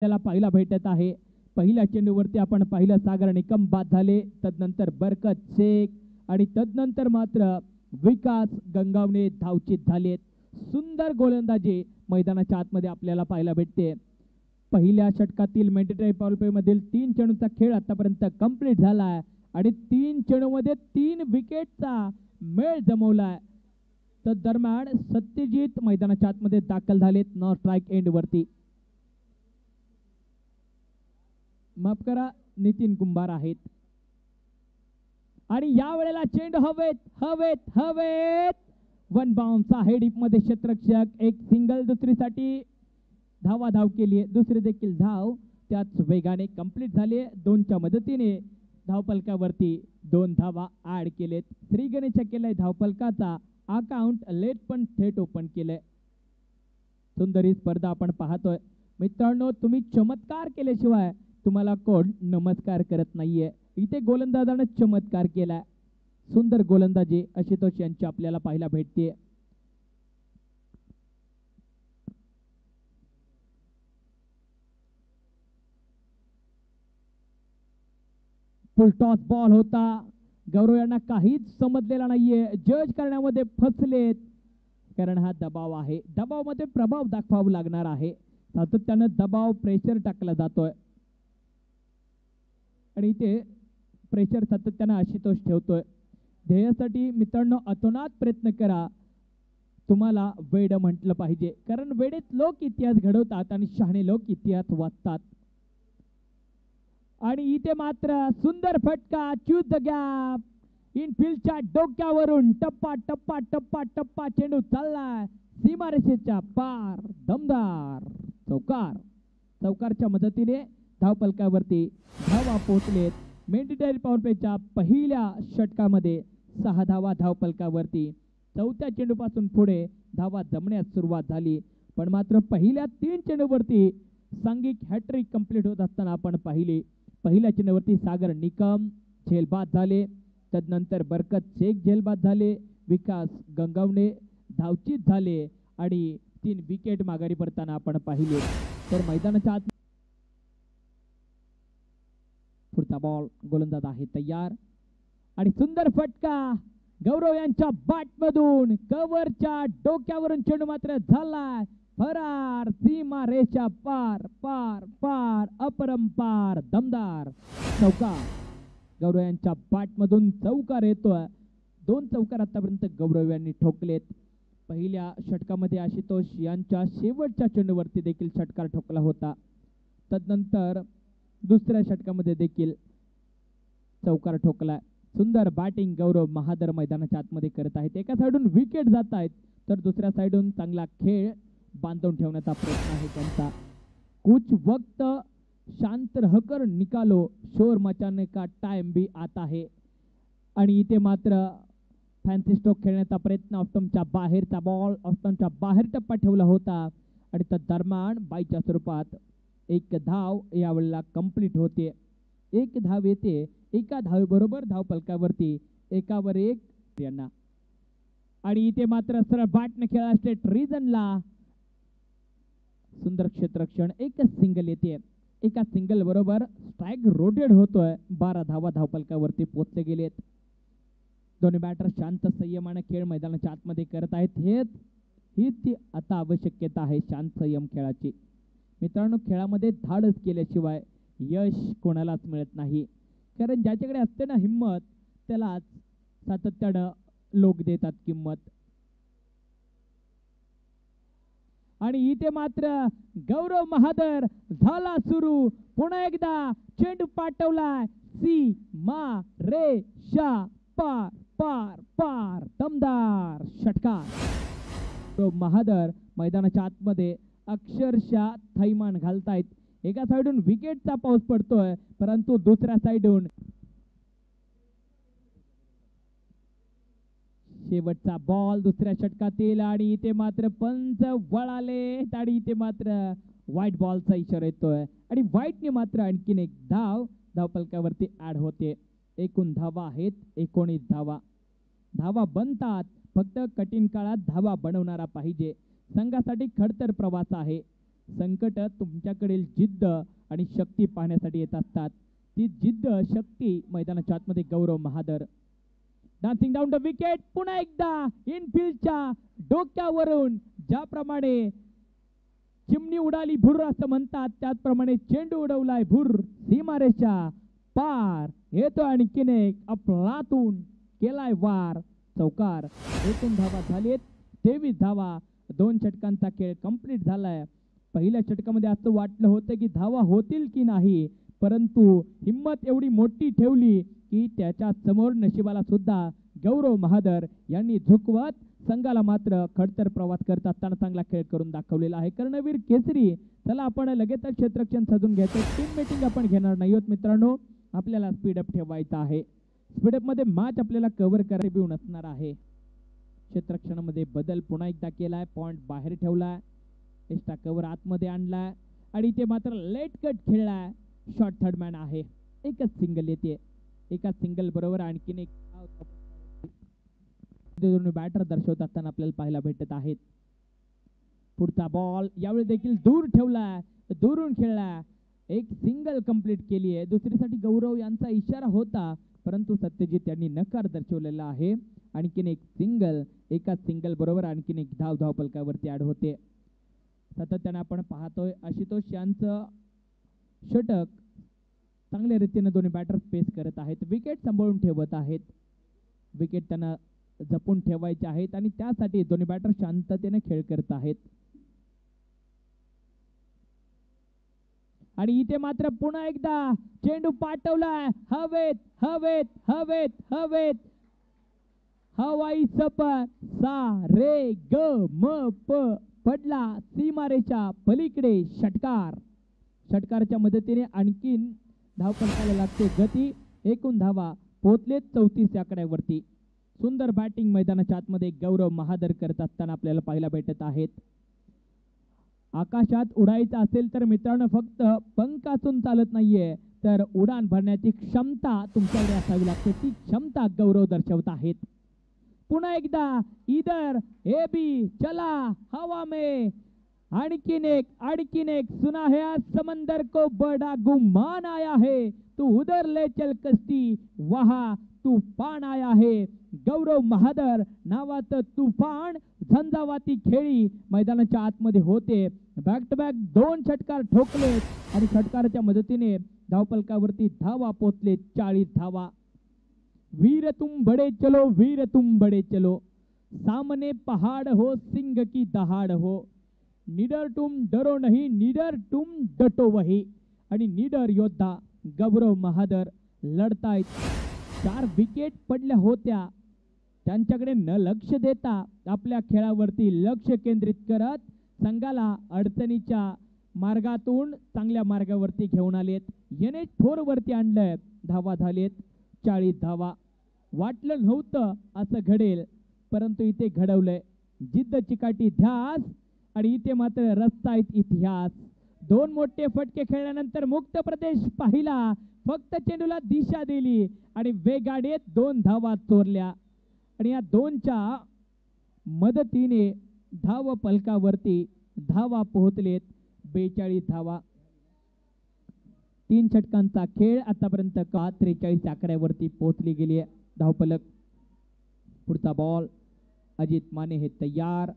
त्याला पाहिला भेटत आहे. पहिल्या चेंडूवरती आपण पाहिलं सागर निकम बाद झाले, तदनंतर बरकत शेख आणि तदनंतर मात्र विकास गंगावणे धावचीत झालेत. सुंदर गोलंदाजी मैदानाच्या आतमध्ये आपल्याला पाहायला भेटते. पहिल्या षटकातील मॅन्डेटरी पॉवर प्ले मधील 3 चेंडूचा खेळ आतापर्यंत कंप्लीट झालाय आणि 3 चेंडूमध्ये 3 विकेटचा मेळ जमवलाय. तर दरम्यान सत्यजित मैदानाच्या आतमध्ये दाखल झालेत नो स्ट्राईक एंड वरती. माफ करा, नितीन कुंभार आहेत. आणि या वेळेला चेंडू हवेत हवेत हवेत वन बाउन्स आहे डीप मध्ये. क्षेत्ररक्षक एक सिंगल दुसरीसाठी धाव केली, दुसरी देखील धाव त्याच वेगाने कंप्लीट झाली. 2च्या मदतीने धावफलकावरती 2 धावा ऍड केलेत. श्रीगणेशच्या केलाय धावफलकाचा अकाउंट लेट पण थेट ओपन केलंय. सुंदर ही स्पर्धा आपण पाहतोय मित्रांनो. तुम्ही चमत्कार केल्याशिवाय तुम्हाला कोण नमस्कार करत नाहीये. इथे गोलंदाजाने चमत्कार केलाय. सुंदर गोलंदाजी आशुतोष यांची आपल्याला पाहायला भेटते. फुल टॉस बॉल होता. गौरव यांना काहीच समजलेला नाहीये, जज करण्यामध्ये फसलेत. कारण हा दबाव आहे, दबावामध्ये प्रभाव दाखवावा लागणार आहे. सातत्यानं दबाव प्रेशर टाकला जातोय आणि इथे प्रेशर सातत्यानं आशुतोष ठेवतोय. ध्येयासाठी मित्रांनो अतोनात प्रयत्न करा. तुम्हाला वेड म्हटलं पाहिजे, कारण वेडेत लोक इतिहास घडवतात आणि शहाणे लोक इतिहास वाचतात. आणि इथे मात्र सुंदर फटका, चूज द गॅप. इनफिल्डच्या डोक्यावरून टप्पा टप्पा टप्पा टप्पा चेंडू चाललाय सीमारेषेच्या पार. दमदार चौकार. चौकारच्या मदतीने धावफलकावरती धावा पोहोचलेत. मॅन्डेटरी पॉवर प्लेच्या पहिल्या षटकामध्ये 6 धावा धावफलकावरती. 4थ्या चेंडूपासून पुढे धावा जमण्यास सुरुवात झाली, पण मात्र पहिल्या 3 चेंडूवरती सांघिक हॅट्रिक कंप्लीट होत असताना आपण पाहिली. पहिल्या चेंडूवरती सागर निकम झेलबाद झाले, तदनंतर बरकत शेख झेलबाद झाले, विकास गंगावणे धावचीत झाले आणि 3 विकेट माघारी पडताना आपण पाहिले. तर मैदानाच्या आत पुढचा बॉल, गोलंदाज आहे तयार आणि सुंदर फटका गौरव यांच्या बॅट मधून कव्हरच्या डोक्यावरून चेंडू मात्र झालाय फरार. सीमा रेषा पार पार पार अपरंपार. दमदार चौकार. गौरव यांच्या बॅट मधून चौकार येतोय. 2 चौकार आतापर्यंत गौरव यांनी ठोकलेत. पहिल्या षटकामध्ये आशुतोष यांच्या शेवटच्या चेंडूवरती देखील षटकार ठोकला होता. तदनंतर दुसऱ्या षटकामध्ये देखील चौकार ठोकलाय. सुंदर बॅटिंग गौरव महादर मैदानाच्या आतमध्ये करत आहेत. एका साइडून विकेट जात आहेत, तर दुसऱ्या साइडून चांगला खेळ बांधून ठेवण्याचा प्रयत्न आहे त्यांचा. कुछ वक्त शांत रहकर निकालो, शोर मचाने का टाइम भी आता है. आणि इथे मात्र फॅन्सी स्ट्रोक खेळण्याचा प्रयत्न, ऑफस्टंपच्या बाहेरचा बॉल ऑफस्टंपच्या बाहेर टप्पा ठेवला होता आणि त्या दरम्यान बाईच्या स्वरूपात 1 धाव यावेळेला कंप्लीट होते. 1 धाव येते. एका धावेबरोबर धावफलकावरती 1वर 1 यांना. आणि इथे मात्र सरळ बॅटने खेळा स्ट्रेट रिजनला. सुंदर क्षेत्ररक्षण. 1 सिंगल येते. एका सिंगल बरोबर स्ट्राईक रोटेट होतोय. 12 धावा धावफलकावरती पोहोचले गेलेत. दोन्ही बॅटर शांत संयमाने खेळ मैदानाच्या आतमध्ये करत आहेत. हीच ती आता आवश्यकता आहे शांत संयम खेळाची. मित्रांनो, खेळामध्ये धाडस केल्याशिवाय यश कोणालाच मिळत नाही, कारण ज्याच्याकडे असते ना हिम्मत, त्यालाच सातत्यानं लोक देतात किंमत. आणि इथे मात्र गौरव महादर झाला सुरू. पुन्हा एकदा चेंडू पाठवलाय सीमा रेषा पार पार पार. दमदार षटकार. गौरव महादर मैदानाच्या आतमध्ये अक्षरशः थैमान घालतायत. एका साइडून विकेटचा पाऊस पडतोय, परंतु दुसऱ्या साइडून शेवटचा बॉल दुसऱ्या षटकातील. आणि इथे मात्र पंच वळाले आणि इथे मात्र व्हाईट बॉलचा इशारा येतोय आणि व्हाईटने मात्र आणखीन 1 धाव धावफलकावरती ऍड होते. एकूण धावा आहेत 19 धावा. धावा बनतात, फक्त कठीण काळात धावा बनवणारा पाहिजे. संघासाठी खडतर प्रवास आहे. संकट तुमच्याकडील जिद्द आणि शक्ती पाहण्यासाठी येत असतात. ती जिद्द शक्ती मैदानाच्या आतमध्ये गौरव महादर डान्सिंग डाऊन द विकेट. पुन्हा एकदा इनफिल्डच्या डोक्यावरून ज्याप्रमाणे चिमणी उडाली भुर असं म्हणतात त्याचप्रमाणे चेंडू उडवलाय भुर. सीमारेषा पार येतो आणखीन एक अफलातून केलाय वार. चौकार. एकूण धावा झालेत 23 धावा. 2 षटकांचा खेळ कंप्लीट झालाय. पहिल्या षटकामध्ये असं वाटलं होतं की धावा होतील की नाही, परंतु हिम्मत एवढी मोठी ठेवली की त्याच्या समोर नशिबाला सुद्धा गौरव महादर यांनी झुकवत संघाला मात्र खडतर प्रवास करत असताना चांगला खेळ करून दाखवलेला आहे. कर्णवीर केसरी. चला आपण लगेच क्षेत्ररक्षण सजून घ्यायचं. टीम मीटिंग आपण घेणार नाही आहोत मित्रांनो. आपल्याला स्पीडअप ठेवायचा आहे. स्पीडअप मध्ये मॅच आपल्याला कव्हर करायची नसणार आहे. क्षेत्ररक्षणामध्ये बदल पुन्हा एकदा केलाय. पॉइंट बाहेर ठेवलाय. एक्स्ट्रा कव्हर आतमध्ये आणलाय आणि ते मात्र लेट कट खेळलाय. शॉर्ट थर्ड मॅन आहे. एकच सिंगल येते. एका सिंगल बरोबर आणखीन एक बॅटर दर्शवत असताना आपल्याला पाहायला भेटत आहेत. पुढचा बॉल यावेळी देखील दूर ठेवलाय. दूरून खेळलाय. एक सिंगल कंप्लीट केली आहे. दुसरीसाठी गौरव यांचा इशारा होता, परंतु सत्यजित यांनी नकार दर्शवलेला आहे. आणखीन एक सिंगल. एका सिंगल बरोबर आणखीन एक धाव फलकावरती ऍड होते. सातत्याने आपण पाहतोय आशुतोष यांचं षटक चांगल्या रीतीने दोन्ही बॅटर पेस करत आहेत. विकेट सांभाळून ठेवत आहेत. विकेट त्यांना जपून ठेवायचे आहेत आणि त्यासाठी दोन्ही बॅटर शांततेने खेळ करत आहेत. आणि इथे मात्र पुन्हा एकदा चेंडू पाठवलाय हवेत हवेत हवेत हवेत. हवाई सफर सा रे ग म प पडला सीमारेषा पलीकडे. षटकार. षटकारच्या मदतीने आणखीन धाव फलकाला लागते गती. एकूण धावा पोहोचलेत 34 आकड्यावरती. सुंदर बॅटिंग मैदानाच्या आतमध्ये गौरव महादर करत असताना आपल्याला पाहायला भेटत आहेत. आकाशात उडायचं असेल तर मित्रांनो फक्त पंख असून चालत नाहीये, तर उडान भरण्याची क्षमता तुमच्याकडे असावी लागते. ती क्षमता गौरव दर्शवत आहेत. पुन्हा एकदा इधर ए बी चला हवा में. आणखीन एक सुना है समंदर को बड़ा गुमान आया है, तू उधर ले चल कश्ती वहा तूफान आया है. गौरव महादर नावाचं तुफान झंझावाती खेळी मैदानाच्या आतमध्ये होते. बॅक टू बॅक 2 षटकार ठोकले आणि षटकाराच्या मदतीने धावफलकावरती धावा पोचले 40 धावा. वीर तुम बड़े चलो, वीर तुम बड़े चलो, सामने पहाड़ हो सिंह की दहाड़ हो, निडर तुम डरो नहीं, निडर तुम डटो वही. आणि निडर योद्धा गौरव महादर लढतायत. 4 विकेट पडल्या होत्या. त्यांच्याकडे न लक्ष देता आपल्या खेळावरती लक्ष केंद्रित करत संघाला अडचणीच्या मार्गातून चांगल्या मार्गावरती घेऊन आलेत. NH4 वरती आणलंय. धावा झालेत 40 धावा. वाटलं नव्हतं असं घडेल, परंतु इथे घडवलंय. जिद्द चिकाटी ध्यास आणि इथे मात्र रचतायत इतिहास. 2 मोठे फटके खेळल्यानंतर मुक्त प्रदेश पाहिला. फक्त चेंडूला दिशा दिली आणि वेगाडीत 2 धावा चोरल्या आणि या 2च्या मदतीने धाव फलकावरती धावा पोहोचलेत 42 धावा. 3 षटकांचा खेळ आतापर्यंत 43 आकड्यावरती पोहोचली गेली आहे धावफलक. पुढचा बॉल अजित माने हे तयार.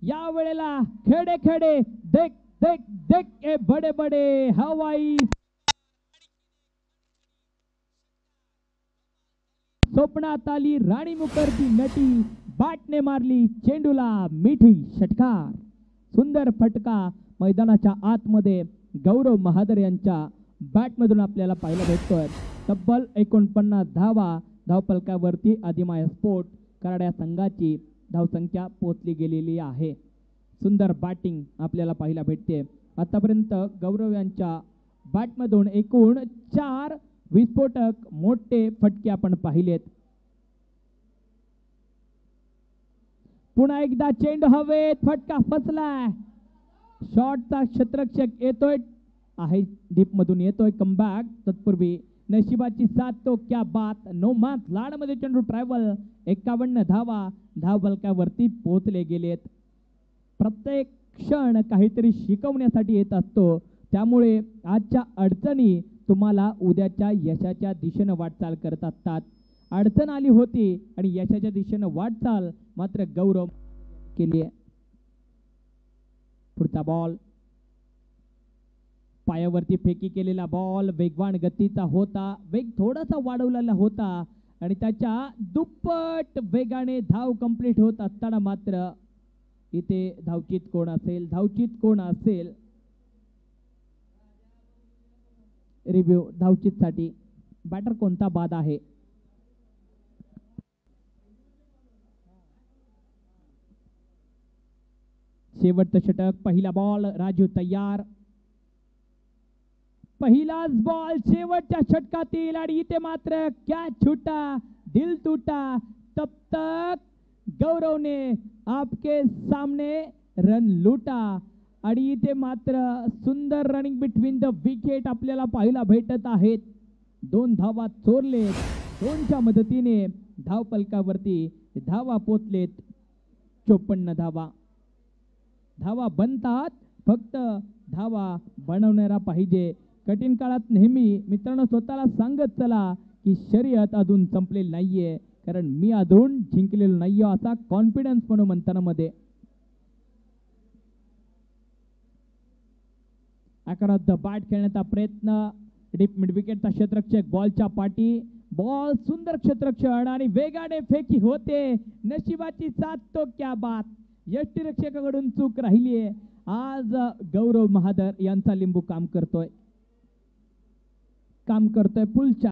या वेळेला खेडे खेडे देख देख देख ए बडे बडे हवाई स्वप्नात आली राणी मुखर्जी नटी. बॅटने मारली चेंडूला मिठी. षटकार. सुंदर फटका मैदानाच्या आतमध्ये गौरव महादर यांच्या बॅटमधून आपल्याला पाहायला भेटतोय. तब्बल 49 धावा धावफलकावरती आदिमाया स्पोर्ट कराड्या संघाची धावसंख्या पोहोचली गेलेली आहे. सुंदर बॅटिंग आपल्याला पाहायला भेटते. आतापर्यंत गौरव यांच्या बॅटमधून एकूण 4 विस्फोटक मोठे फटके आपण पाहिलेत. पुन्हा एकदा चेंडू हवेत. फटका फसलाय. शॉटचा क्षेत्ररक्षक येतोय आहे डीप मधून येतोय कमबॅक. तत्पूर्वी नशिबाची साथ तो क्या बात. नो मार्क्स लाड मध्ये चेंडू ट्रॅव्हल. 51 धावा धावफलकावरती पोहोचले गेलेत. प्रत्येक क्षण काहीतरी शिकवण्यासाठी येत असतो. त्यामुळे आजच्या अडचणी तुम्हाला उद्याच्या यशाच्या दिशेनं वाटचाल करत असतात. अडचण आली होती आणि यशाच्या दिशेनं वाटचाल मात्र गौरव केली आहे. पुढचा बॉल, पायावरती फेकी केलेला बॉल वेगवान गतीचा होता, वेग थोडासा वाढवलेला होता आणि त्याच्या दुप्पट वेगाने धाव कंप्लीट होत असताना मात्र इथे धावचीत कोण असेल, धावचीत कोण असेल, रिव्ह्यू धावचीत साठी बॅटर कोणता बाद आहे. शेवटचं षटक, पहिला बॉल, राजू तयार, पहिलाच बॉल शेवटच्या षटकातील आणि इथे मात्र कॅच छुटा, दिल टूटा, तब तक गौरव ने आपके सामने रन लूटा आणि इथे मात्र सुंदर रनिंग बिटवीन द विकेट आपल्याला पाहायला भेटत आहेत. 2 धावा चोरलेत, 2च्या मदतीने धाव फलकावरती धावा पोचलेत. 54 धावा. धावा बनतात, फक्त धावा बनवणारा पाहिजे. कठीण काळात नेहमी मित्रांनो स्वतःला सांगत चला की शर्यत अजून संपलेली नाहीये, कारण मी अजून जिंकलेलो नाहीये असा कॉन्फिडन्स म्हणून मंथनामध्ये. अकरा द बॅट खेळण्याचा प्रयत्न, डीप मिड विकेटचा क्षेत्ररक्षक बॉलच्या पाठी, बॉल सुंदर क्षेत्ररक्षण आणि वेगाने फेकी होते. नशिबाची साथ तो क्या बात. यष्टीरक्षकाकडून चूक राहिलीये. आज गौरव महादर यांचा लिंबू काम करतोय पुलच्या